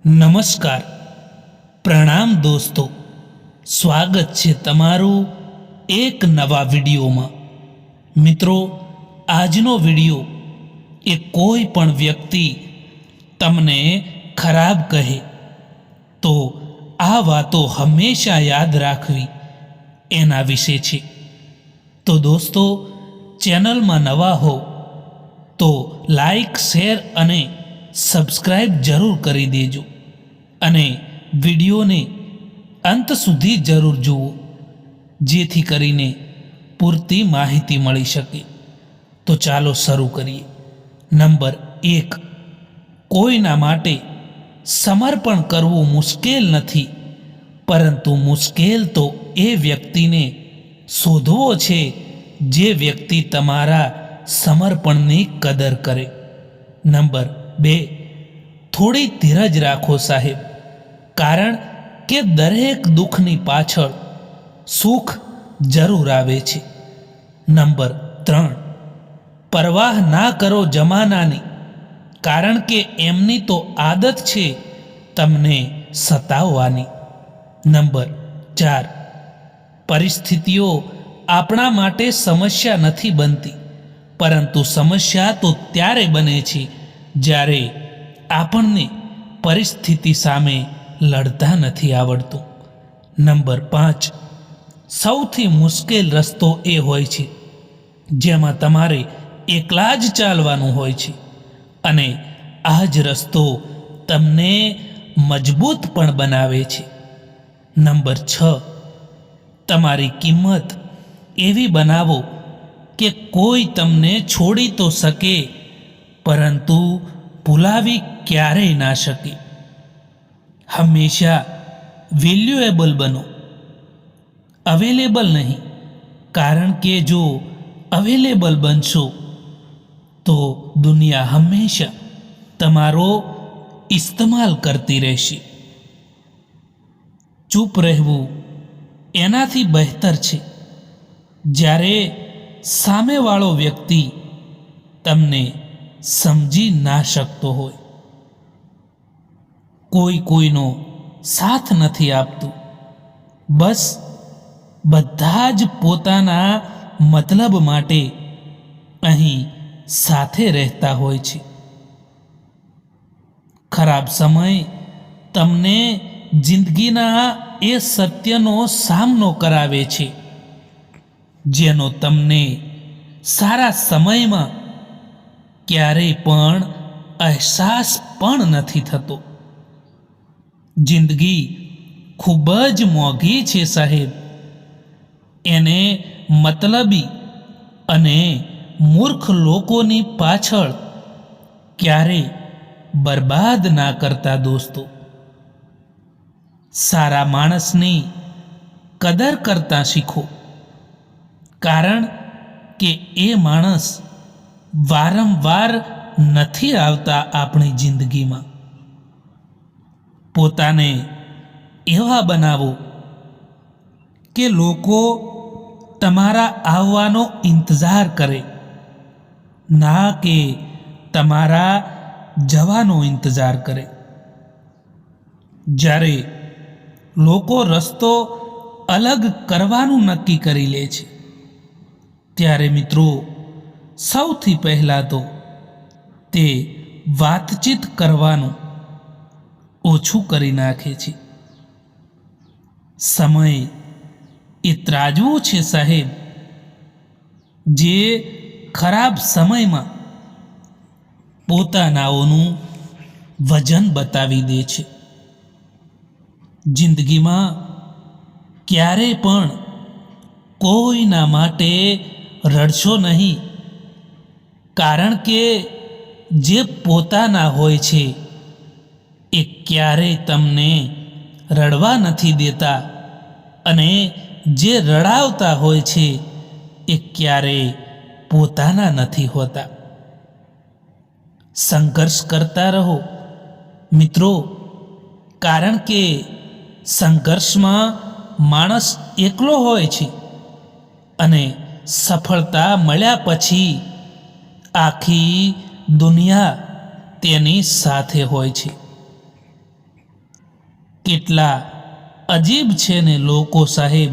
નમસ્કાર, પ્રણામ દોસ્તો. સ્વાગત છે તમારું એક નવા વિડીયોમાં. મિત્રો, આજનો વિડીયો એ કોઈ પણ વ્યક્તિ તમને ખરાબ કહે તો આ વાતો હંમેશા યાદ રાખવી એના વિશે છે. તો દોસ્તો, ચેનલમાં નવા હો તો લાઈક, શેર અને સબસ્ક્રાઈબ જરૂર કરી દેજો અને વિડીયોને અંત સુધી જરૂર જુઓ, જેથી કરીને પૂરતી માહિતી મળી શકે. તો ચાલો શરૂ કરીએ. નંબર 1, કોઈના માટે સમર્પણ કરવું મુશ્કેલ નથી, પરંતુ મુશ્કેલ તો એ વ્યક્તિને શોધવો છે જે વ્યક્તિ તમારા સમર્પણની કદર કરે. નંબર 2, થોડી ધીરજ રાખો સાહેબ, કારણ કે દરેક દુઃખની પાછળ સુખ જરૂર આવે છે. નંબર 3, પરવાહ ના કરો જમાનાની, કારણ કે એમની તો આદત છે તમને સતાવવાની. નંબર 4, પરિસ્થિતિઓ આપણા માટે સમસ્યા નથી બનતી, પરંતુ સમસ્યા તો ત્યારે બને છે જ્યારે આપણને પરિસ્થિતિ સામે લડતા નથી આવડતું. નંબર 5, સૌથી મુશ્કેલ રસ્તો એ હોય છે જેમાં તમારે એકલા જ ચાલવાનું હોય છે, અને આ જ રસ્તો તમને મજબૂત પણ બનાવે છે. નંબર 6, તમારી કિંમત એવી બનાવો કે કોઈ તમને છોડી તો શકે, પરંતુ ભૂલાવી ક્યારેય ના શકે. હંમેશા વેલ્યુએબલ બનો, અવેલેબલ નહીં, કારણ કે જો અવેલેબલ બનશો તો દુનિયા હંમેશા તમારો ઇસ્તેમાલ કરતી રહેશે. ચૂપ રહેવું એનાથી બહેતર છે જ્યારે સામેવાળો વ્યક્તિ તમને સમજી ના શકતો હોય. કોઈ કોઈનો સાથ નથી આપતું, બસ બધા જ પોતાના મતલબ માટે અહીં સાથે રહેતા હોય છે. ખરાબ સમય તમને જિંદગીના એ સત્યનો સામનો કરાવે છે જેનો તમને સારા સમયમાં ક્યારેય પણ અહેસાસ પણ નથી થતો. જિંદગી ખૂબ જ મોંઘી છે સાહેબ, એને મતલબી અને મૂર્ખ લોકોની પાછળ ક્યારેય બરબાદ ના કરતા દોસ્તો. સારા માણસની કદર કરતા શીખો, કારણ કે એ માણસ વારંવાર નથી આવતા આપણી જિંદગીમાં. પોતાને એવા બનાવો કે લોકો તમારા આવવાનો ઇંતજાર કરે, ના કે તમારા જવાનો ઇંતજાર કરે. જ્યારે લોકો રસ્તો અલગ કરવાનું નક્કી કરી લે છે, ત્યારે મિત્રો સૌથી પહેલાં તો તે વાતચીત કરવાનું ઓછું કરી નાખે છે. સમય એ ત્રાજવું છે સાહેબ, જે ખરાબ સમયમાં પોતાનાઓનું વજન બતાવી દે છે. જિંદગીમાં ક્યારેય પણ કોઈના માટે રડશો નહીં, કારણ કે જે પોતાના હોય છે એ ક્યારેય તમને રડવા નથી દેતા, અને જે રડાવતા હોય છે એ ક્યારેય પોતાના નથી હોતા. સંઘર્ષ કરતા રહો મિત્રો, કારણ કે સંઘર્ષમાં માણસ એકલો હોય છે, અને સફળતા મળ્યા પછી આખી દુનિયા તેની સાથે હોય છે. કેટલા અજીબ છે ને લોકો સાહેબ,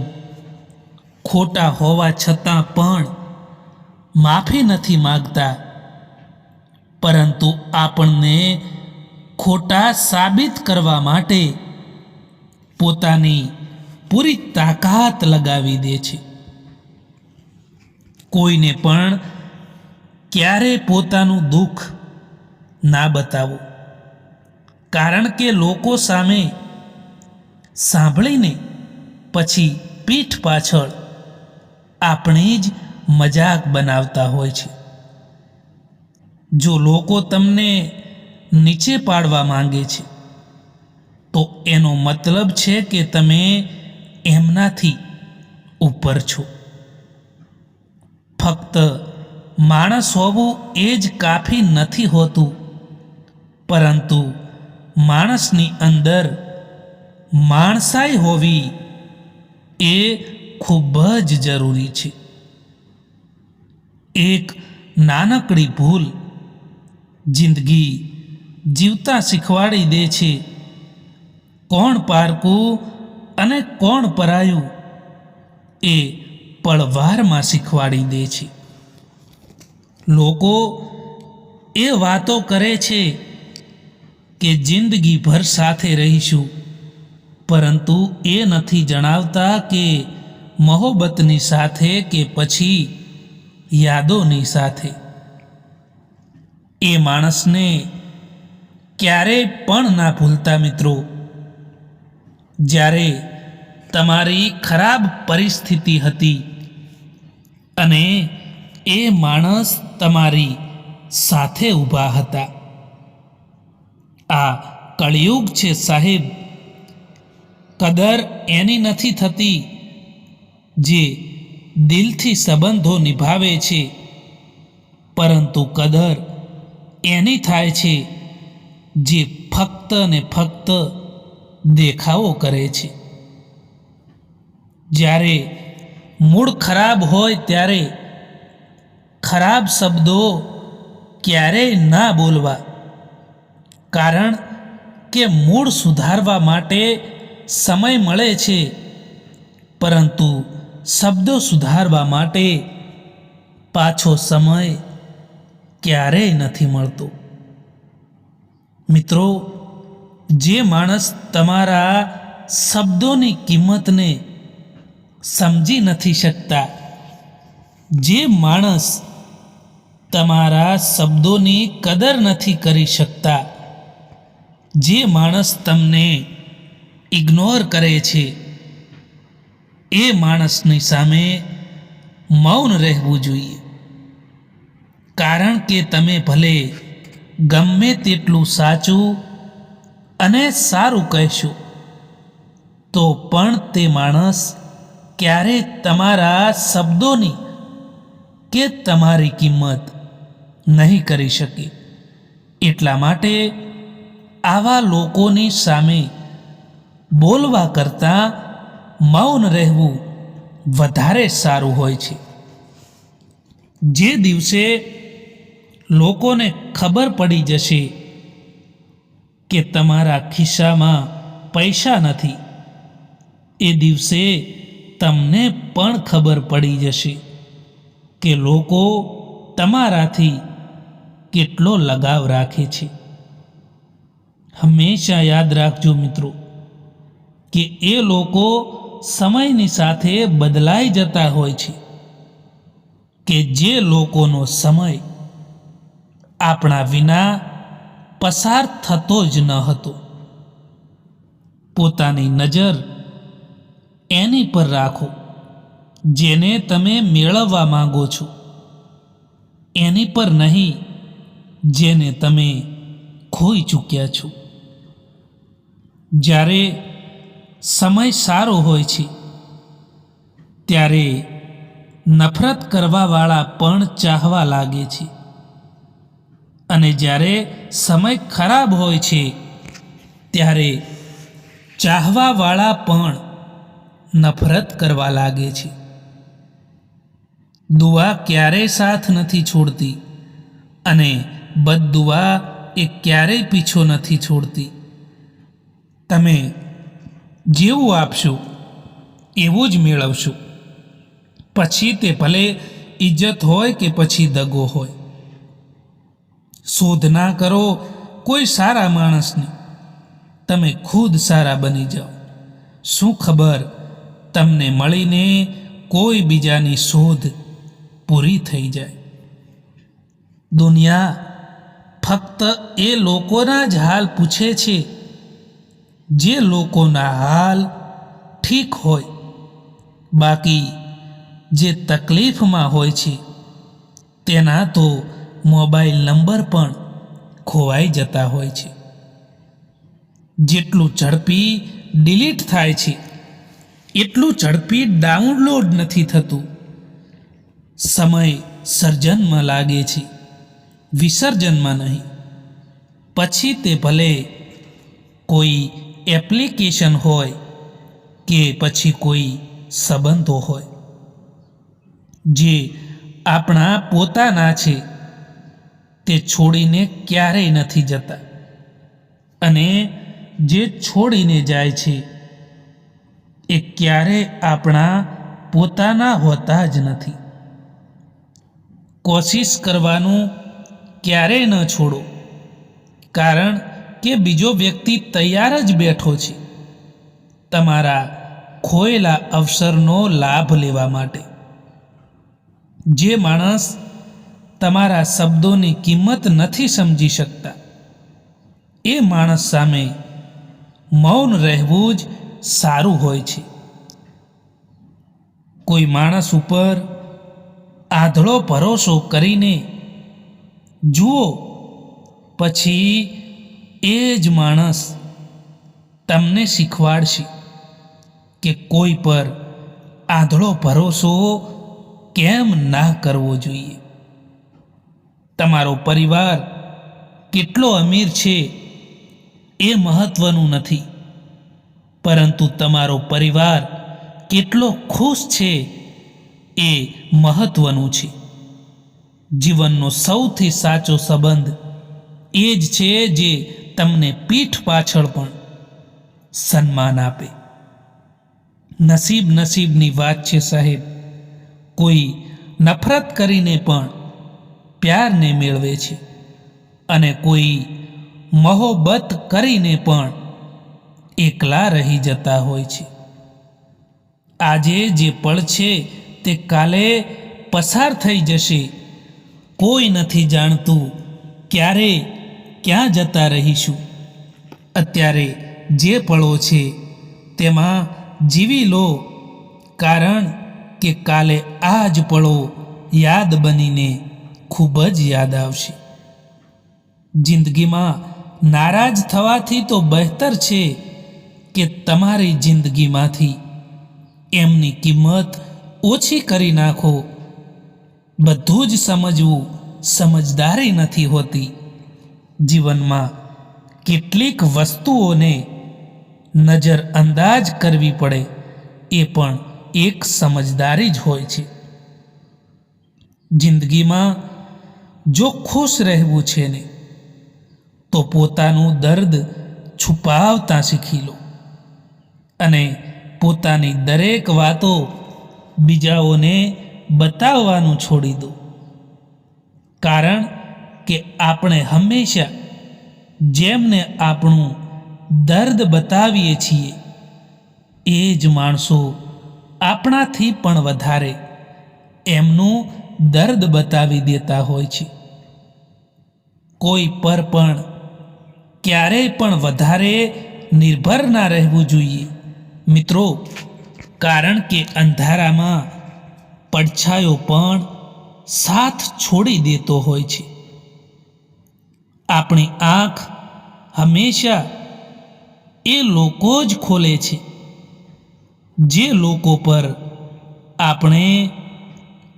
ખોટા હોવા છતાં પણ માફી નથી માગતા, પરંતુ આપણને ખોટા સાબિત કરવા માટે પોતાની પૂરી તાકાત લગાવી દે છે. કોઈને પણ ક્યારે પોતાનું દુઃખ ના બતાવો, કારણ કે લોકો સામે સાંભળીને પછી પીઠ પાછળ આપણી જ મજાક બનાવતા હોય છે. જો લોકો તમને નીચે પાડવા માંગે છે તો એનો મતલબ છે કે તમે એમનાથી ઉપર છો. ફક્ત માણસ હોવું એ જ કાફી નથી હોતું, પરંતુ માણસની અંદર માણસાઈ હોવી એ ખૂબ જ જરૂરી છે. એક નાનકડી ભૂલ જિંદગી જીવતા શીખવાડી દે છે કોણ પારકું અને કોણ પરાયું, એ પળવારમાં શીખવાડી દે છે. લોકો એ વાતો કરે છે કે જિંદગીભર સાથે રહીશું, પરંતુ એ નથી જણાવતા કે મોહબ્બતની સાથે કે પછી યાદોની સાથે. એ માણસને ક્યારેય પણ ના ભૂલતા મિત્રો. જ્યારે તમારી ખરાબ પરિસ્થિતિ હતી અને એ માણસ તમારી સાથે ઊભા હતા. આ કળિયુગ છે સાહેબ. કદર એની નથી થતી જે દિલથી સંબંધો નિભાવે છે, પરંતુ કદર એની થાય છે જે ફક્ત ને ફક્ત દેખાવો કરે છે. જ્યારે મૂડ ખરાબ હોય ત્યારે ખરાબ શબ્દો ક્યારેય ના બોલવા, કારણ કે મૂડ સુધારવા માટે સમય મળે છે, પરંતુ શબ્દો સુધારવા માટે પાછો સમય ક્યારેય નથી મળતો. મિત્રો, જે માણસ તમારા શબ્દોની કિંમતને સમજી નથી શકતા, જે માણસ તમારા શબ્દોની કદર નથી કરી શકતા, જે માણસ તમને ઇગ્નોર કરે છે, એ માણસની સામે મૌન રહેવું જોઈએ. કારણ કે તમે ભલે ગમે તેટલું સાચું અને સારું કહેશો, તો પણ તે માણસ ક્યારેય તમારા શબ્દોની કે તમારી કિંમત નહીં કરી શકે. એટલા માટે આવા લોકોની સામે બોલવા કરતાં મૌન રહેવું વધારે સારું હોય છે. જે દિવસે લોકોને ખબર પડી જશે કે તમારા ખિસ્સામાં પૈસા નથી, એ દિવસે તમને પણ ખબર પડી જશે કે લોકો તમારાથી કેટલો લગાવ રાખે છે. હંમેશા યાદ રાખજો મિત્રો કે એ લોકો સમયની સાથે બદલાઈ જતા હોય છે, કે જે લોકોનો સમય આપણા વિના પસાર થતો જ ન હતો. પોતાની નજર એની પર રાખો જેને તમે મેળવવા માંગો છો, એની પર નહીં જેને તમે ખોઈ ચૂક્યા છો. જ્યારે સમય સારો હોય છે ત્યારે નફરત કરવાવાળા પણ ચાહવા લાગે છે, અને જ્યારે સમય ખરાબ હોય છે ત્યારે ચાહવાવાળા પણ નફરત કરવા લાગે છે. દુઆ ક્યારેય સાથ નથી છોડતી અને બદદુઆ એ ક્યારેય પીછો નથી છોડતી. તમે જેવું આપશો એવું જ મેળવશો, પછી તે ભલે ઇજ્જત હોય કે પછી દગો હોય. શોધ ના કરો કોઈ સારા માણસની, તમે ખુદ સારા બની જાઓ. શું ખબર તમને મળીને કોઈ બીજાની શોધ પૂરી થઈ જાય. દુનિયા ફક્ત એ લોકોના જ હાલ પૂછે છે જે લોકોના હાલ ઠીક હોય. બાકી જે તકલીફમાં હોય છે તેના તો મોબાઈલ નંબર પણ ખોવાઈ જતા હોય છે. જેટલું ઝડપી ડિલીટ થાય છે એટલું ઝડપી ડાઉનલોડ નથી થતું. સમય સર્જનમાં લાગે છે, વિસર્જનમાં નહીં. પછી તે ભલે કોઈ એપ્લિકેશન હોય કે પછી કોઈ સંબંધો હોય. જે આપણા પોતાના છે તે છોડીને ક્યારેય નથી જતા, અને જે છોડીને જાય છે એ ક્યારેય આપણા પોતાના હોતા જ નથી. કોશિશ કરવાનું ક્યારેય ન છોડો, કારણ કે બીજો વ્યક્તિ તૈયાર જ બેઠો છે તમારા ખોયેલા અવસરનો લાભ લેવા માટે. જે માણસ તમારા શબ્દોની કિંમત નથી સમજી શકતા એ માણસ સામે મૌન રહેવું જ સારું હોય છે. કોઈ માણસ ઉપર આંધળો ભરોસો કરીને જુઓ, પછી એ જ માણસ તમને શીખવાડશે કે કોઈ પર આંધળો ભરોસો કેમ ના કરવો જોઈએ. તમારો પરિવાર કેટલો અમીર છે એ મહત્વનું નથી, પરંતુ તમારો પરિવાર કેટલો ખુશ છે એ મહત્વનું છે. જીવનનો સૌથી સાચો સંબંધ એ જ છે જે તમને પીઠ પાછળ પણ સન્માન આપે. નસીબની વાત છે સાહેબ, કોઈ નફરત કરીને પણ પ્યારને મેળવે છે, અને કોઈ મોહબ્બત કરીને પણ એકલા રહી જતા હોય છે. આજે જે પળ છે તે કાલે પસાર થઈ જશે. કોઈ નથી જાણતું ક્યારે ક્યાં જતા રહીશું. અત્યારે જે પળો છે તેમાં જીવી લો, કારણ કે કાલે આ જ પળો યાદ બનીને ખૂબ જ યાદ આવશે. જિંદગીમાં નારાજ થવાથી તો બહેતર છે કે તમારી જિંદગીમાંથી એમની કિંમત ઓછી કરી નાખો. બધું જ સમજવું સમજદારી નથી હોતી. જીવનમાં કેટલીક વસ્તુઓને નજરઅંદાજ કરવી પડે એ પણ એક સમજદારી જ હોય છે. જિંદગીમાં જો ખુશ રહેવું છે ને, તો પોતાનું દર્દ છુપાવતા શીખી લો, અને પોતાની દરેક વાતો બીજાઓને બતાવવાનું છોડી દો. કારણ કે આપણે હંમેશા જેમને આપણું દર્દ બતાવીએ છીએ એ જ માણસો આપણાથી પણ વધારે એમનું દર્દ બતાવી દેતા હોય છે. કોઈ પર પણ ક્યારેય પણ વધારે નિર્ભર ના રહેવું જોઈએ મિત્રો, કારણ કે અંધારામાં પડછાયો પણ સાથ છોડી દેતો હોય છે. આપણી આંખ હંમેશા એ લોકો જ ખોલે છે જે લોકો પર આપણે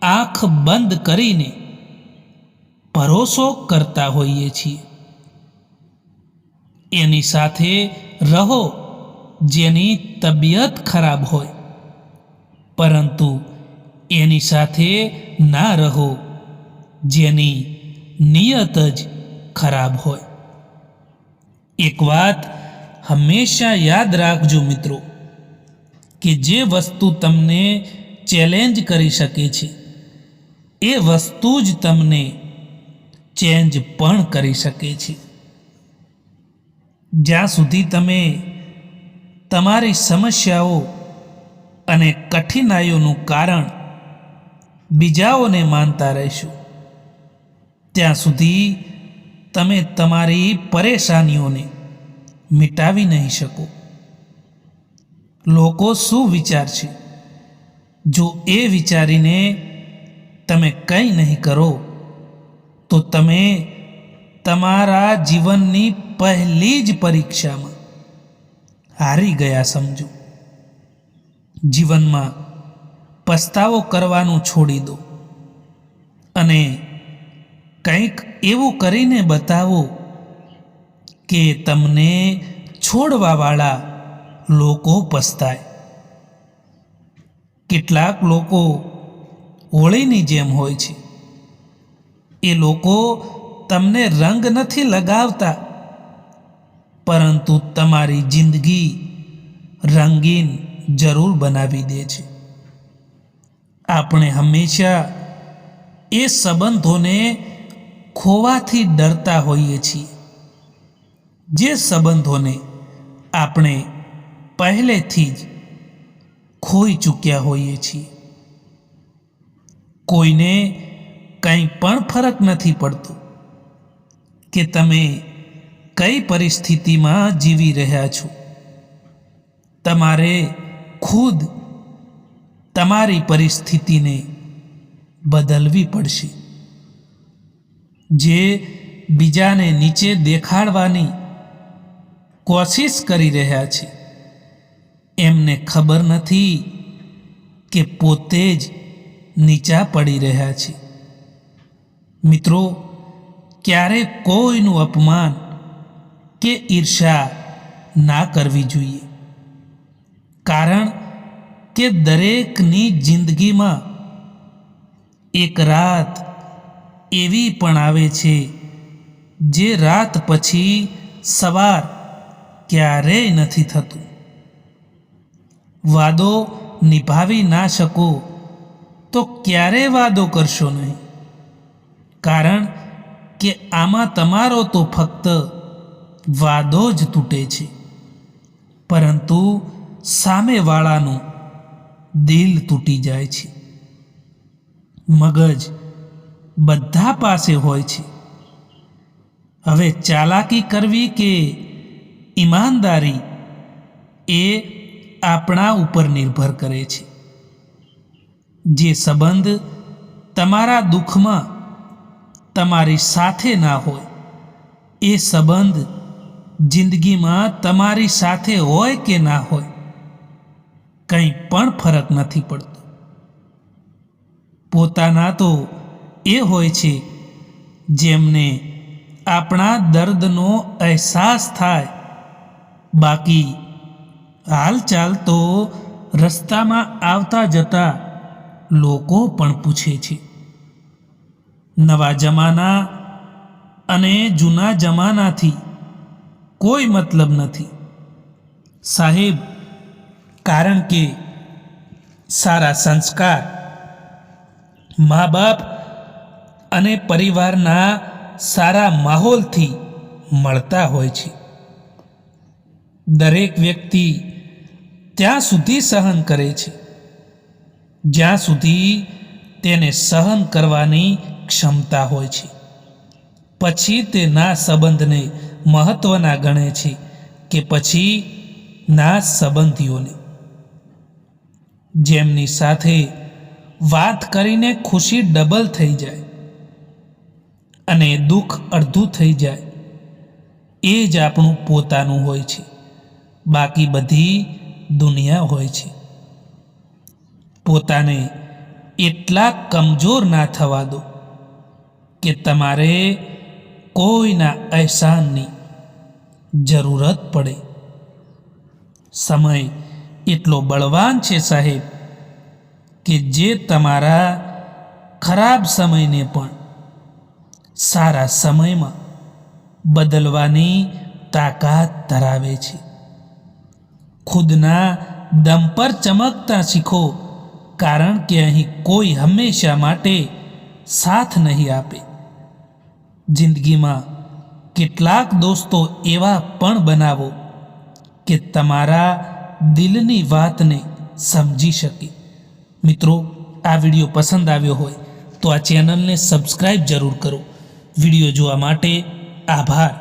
આંખ બંધ કરીને ભરોસો કરતા હોઈએ છીએ. એની સાથે રહો જેની તબિયત ખરાબ હોય, પરંતુ એની સાથે ના રહો જેની નિયત જ ખરાબ હોય. એક વાત હંમેશા યાદ રાખજો મિત્રો, કે જે વસ્તુ તમને ચેલેન્જ કરી શકે છે એ વસ્તુ જ તમને ચેન્જ પણ કરી શકે છે. જ્યાં સુધી તમે તમારી સમસ્યાઓ અને કઠિનાઈઓનું કારણ બીજાઓને માનતા રહેશો, ત્યાં સુધી તમે તમારી પરેશાનીઓને મિટાવી નહીં શકો. લોકો શું વિચારશે, જો એ વિચારીને તમે કંઈ નહીં કરો તો તમે તમારા જીવનની પહેલી જ પરીક્ષામાં હારી ગયા સમજો. જીવનમાં પસ્તાવો કરવાનું છોડી દો અને કંઈક એવું કરીને બતાવો કે તમને છોડવાવાળા લોકો પસ્તાય. કેટલાક લોકો હોળીની જેમ હોય છે. એ લોકો તમને રંગ નથી લગાવતા, પરંતુ તમારી જિંદગી રંગીન જરૂર બનાવી દે છે. આપણે હંમેશા એ સંબંધોને ખોવાથી ડરતા હોઈએ છીએ જે સંબંધોને આપણે પહેલેથી જ ખોઈ ચૂક્યા હોઈએ છીએ. કોઈને કંઈ પણ ફરક નથી પડતો કે તમે કઈ પરિસ્થિતિમાં જીવી રહ્યા છો. તમારે ખુદ તમારી પરિસ્થિતિને બદલવી પડશે. જે બીજાને નીચે દેખાડવાની કોશિશ કરી રહ્યા છે એમને ખબર નથી કે પોતે જ નીચા પડી રહ્યા છે. મિત્રો, ક્યારે કોઈનું અપમાન કે ઈર્ષા ના કરવી જોઈએ, કારણ કે દરેકની જિંદગીમાં એક રાત એવી પણ આવે છે જે રાત પછી સવાર ક્યારેય નથી થતું. વાદો નિભાવી ના શકો તો ક્યારેય વાદો કરશો નહીં, કારણ કે આમાં તમારો તો ફક્ત વાદો જ તૂટે છે, પરંતુ સામેવાળાનું દિલ તૂટી જાય છે. મગજ બધા પાસે હોય છે. હવે ચાલાકી કરવી કે ઈમાનદારી એ આપણા ઉપર નિર્ભર કરે છે. જે સંબંધ તમારા દુઃખમાં તમારી સાથે ના હોય એ સંબંધ જિંદગીમાં તમારી સાથે હોય કે ના હોય કંઈ પણ ફરક નથી પડતો. પોતાના તો એ હોય છે જેમને આપણા દર્દનો અહેસાસ થાય. બાકી હાલચાલ તો રસ્તામાં આવતા જતા લોકો પણ પૂછે છે. નવા જમાના અને જૂના જમાનાથી કોઈ મતલબ નથી સાહેબ, કારણ કે સારા સંસ્કાર મા બાપ અને પરિવારના સારા માહોલથી મળતા હોય છે. દરેક વ્યક્તિ ત્યાં સુધી સહન કરે છે જ્યાં સુધી તેને સહન કરવાની ક્ષમતા હોય છે. પછી તે ના સંબંધને મહત્વના ગણે છે કે પછી ના સંબંધીઓને. જેમની સાથે વાત કરીને ખુશી ડબલ થઈ જાય અને દુઃખ અડધું થઈ જાય એ જ આપણું પોતાનું હોય છે. બાકી બધી દુનિયા હોય છે. પોતાને એટલા કમજોર ના થવા દો કે તમારે કોઈના અહેસાનની જરૂરત પડે. સમય એટલો બળવાન છે સાહેબ કે જે તમારા ખરાબ સમયને પણ સારા સમયમાં બદલવાની તાકાત ધરાવે છે. ખુદના દમ પર ચમકતા શીખો, કારણ કે અહીં કોઈ હંમેશા માટે સાથ નહીં આપે. જિંદગીમાં કેટલાક દોસ્તો એવા પણ બનાવો કે તમારા દિલની વાતને સમજી શકે. મિત્રો, આ વિડીયો પસંદ આવ્યો હોય તો આ ચેનલને સબસ્ક્રાઈબ જરૂર કરો. વિડીયો જોવા માટે આભાર.